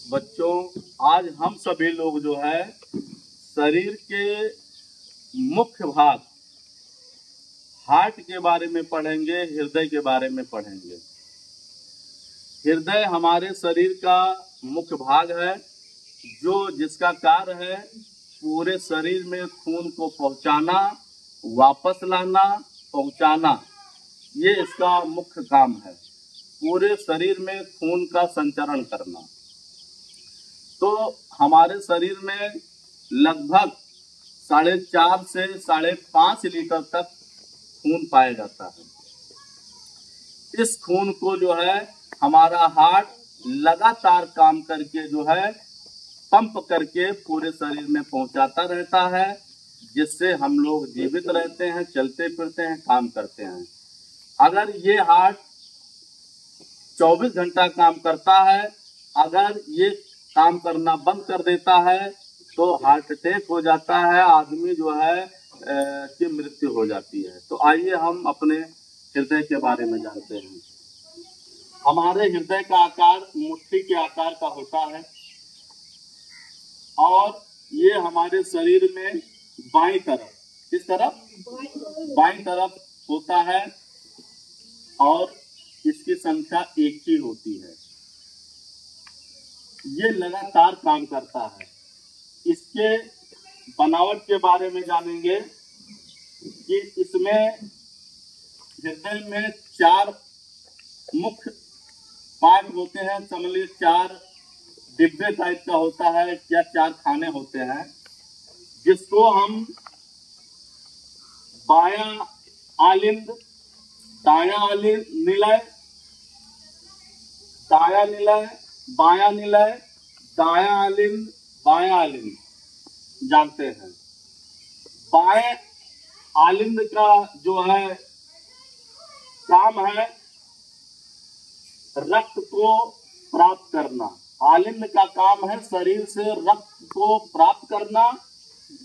बच्चों, आज हम सभी लोग जो है शरीर के मुख्य भाग हार्ट के बारे में पढ़ेंगे, हृदय के बारे में पढ़ेंगे। हृदय हमारे शरीर का मुख्य भाग है, जिसका कार्य है पूरे शरीर में खून को पहुंचाना, वापस लाना, पहुंचाना। ये इसका मुख्य काम है, पूरे शरीर में खून का संचरण करना। तो हमारे शरीर में लगभग 4.5 से 5.5 लीटर तक खून पाया जाता है। इस खून को जो है हमारा हार्ट लगातार काम करके जो है पंप करके पूरे शरीर में पहुंचाता रहता है, जिससे हम लोग जीवित रहते हैं, चलते फिरते हैं, काम करते हैं। अगर ये हार्ट 24 घंटा काम करता है, अगर ये काम करना बंद कर देता है तो हार्ट अटैक हो जाता है, आदमी जो है की मृत्यु हो जाती है। तो आइए हम अपने हृदय के बारे में जानते हैं। हमारे हृदय का आकार मुट्ठी के आकार का होता है और ये हमारे शरीर में बाईं तरफ, किस तरफ? बाईं तरफ होता है और इसकी संख्या 1 ही होती है। ये लगातार काम करता है। इसके बनावट के बारे में जानेंगे कि इसमें हृदय में 4 मुख्य पार्ट होते हैं। समझ लीजिए 4 डिब्बे टाइप का होता है या 4 खाने होते हैं, जिसको हम बायां आलिंद, दायां आलिंद निलय, दायां निलय, बायां निलय, दायां आलिंद, बायां आलिंद जानते हैं। बाएं आलिंद का जो है काम है रक्त को प्राप्त करना। आलिंद का काम है शरीर से रक्त को प्राप्त करना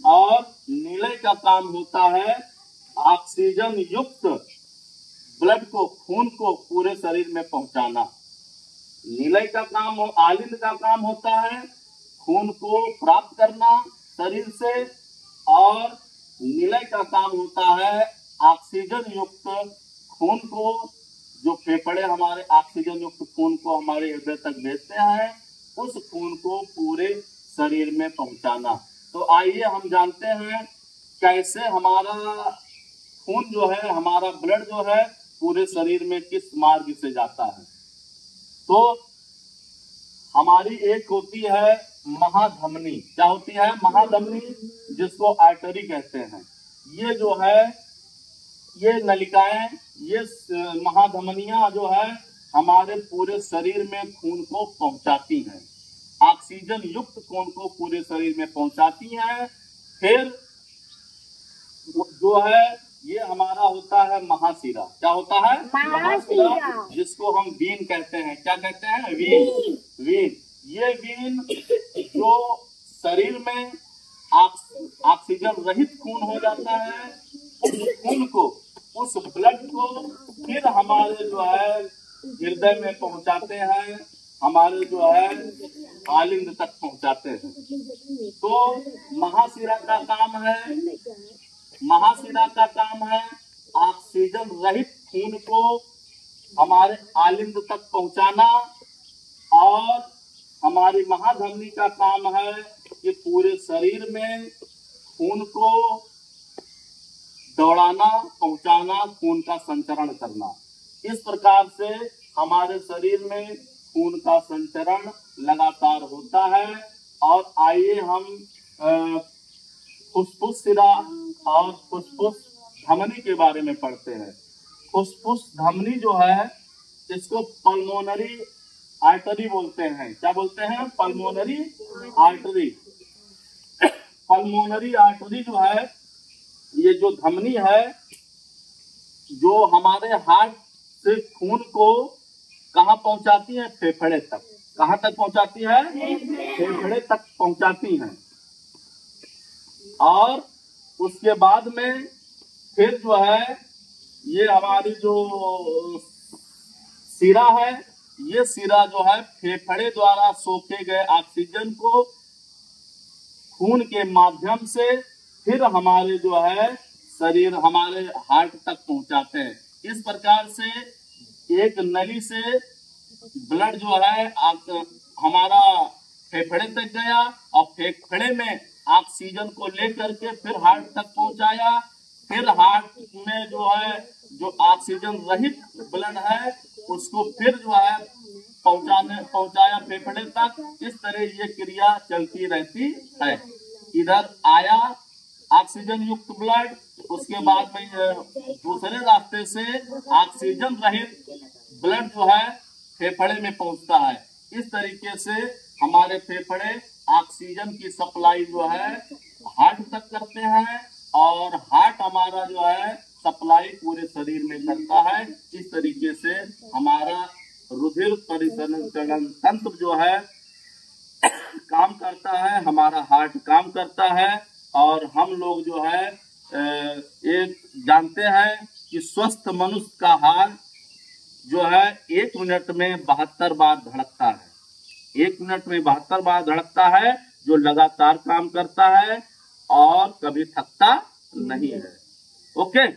और निलय का काम होता है ऑक्सीजन युक्त ब्लड को, खून को पूरे शरीर में पहुंचाना। निलय का काम आलिंद का काम होता है खून को प्राप्त करना शरीर से, और निलय का काम होता है ऑक्सीजन युक्त खून को, जो फेफड़े हमारे ऑक्सीजन युक्त खून को हमारे हृदय तक भेजते हैं, उस खून को पूरे शरीर में पहुंचाना। तो आइए हम जानते हैं कैसे हमारा खून जो है, हमारा ब्लड जो है पूरे शरीर में किस मार्ग से जाता है। तो हमारी एक होती है महाधमनी। क्या होती है? महाधमनी, जिसको आर्टरी कहते हैं। ये जो है, ये नलिकाएं, ये महाधमनियां जो है हमारे पूरे शरीर में खून को पहुंचाती हैं, ऑक्सीजन युक्त खून को पूरे शरीर में पहुंचाती हैं। फिर जो है ये हमारा होता है महाशिरा। क्या होता है? महाशिरा, जिसको हम वीन कहते हैं। क्या कहते हैं? वीन। वीन, ये वीन जो शरीर में ऑक्सीजन रहित खून हो जाता है, उस खून को, उस ब्लड को फिर हमारे जो है हृदय में पहुंचाते हैं, हमारे जो है आलिंद तक पहुंचाते हैं। तो महाशिरा का काम है ऑक्सीजन रहित खून को हमारे आलिंद तक पहुंचाना, और हमारी महाधमनी का काम है कि पूरे शरीर में खून को दौड़ाना, पहुंचाना, खून का संचरण करना। इस प्रकार से हमारे शरीर में खून का संचरण लगातार होता है। और आइए हम फुफ्फुस शिरा और फुफ्फुस धमनी के बारे में पढ़ते हैं। फुफ्फुस धमनी जो है, इसको पल्मोनरी आर्टरी बोलते हैं। क्या बोलते हैं? Pulmonary artery. पल्मोनरी आर्टरी जो है, ये जो धमनी है, जो हमारे हार्ट से खून को कहाँ पहुंचाती है? फेफड़े तक। कहाँ तक पहुंचाती है? फेफड़े तक पहुंचाती हैं। और उसके बाद में फिर जो है ये हमारी जो शिरा है, ये सिरा जो है फेफड़े द्वारा सोखे गए ऑक्सीजन को खून के माध्यम से फिर हमारे जो है शरीर, हमारे हार्ट तक पहुंचाते हैं। इस प्रकार से एक नली से ब्लड जो है हमारा फेफड़े तक गया और फेफड़े में ऑक्सीजन को लेकर के फिर हार्ट तक पहुंचाया। फिर हार्ट में जो है जो ऑक्सीजन रहित ब्लड है उसको फिर जो है पहुंचाया फेफड़े तक। इस तरह ये क्रिया चलती रहती है। इधर आया ऑक्सीजन युक्त ब्लड, उसके बाद में दूसरे रास्ते से ऑक्सीजन रहित ब्लड जो है फेफड़े में पहुंचता है। इस तरीके से हमारे फेफड़े ऑक्सीजन की सप्लाई जो है हार्ट तक करते हैं और हार्ट हमारा जो है सप्लाई पूरे शरीर में करता है। इस तरीके से हमारा रुधिर परिसंचरण तंत्र जो है काम करता है, हमारा हार्ट काम करता है। और हम लोग जो है एक जानते हैं कि स्वस्थ मनुष्य का हार्ट जो है 1 मिनट में 72 बार धड़कता है। 1 मिनट में 72 बार धड़कता है, जो लगातार काम करता है और कभी थकता नहीं है। ओके।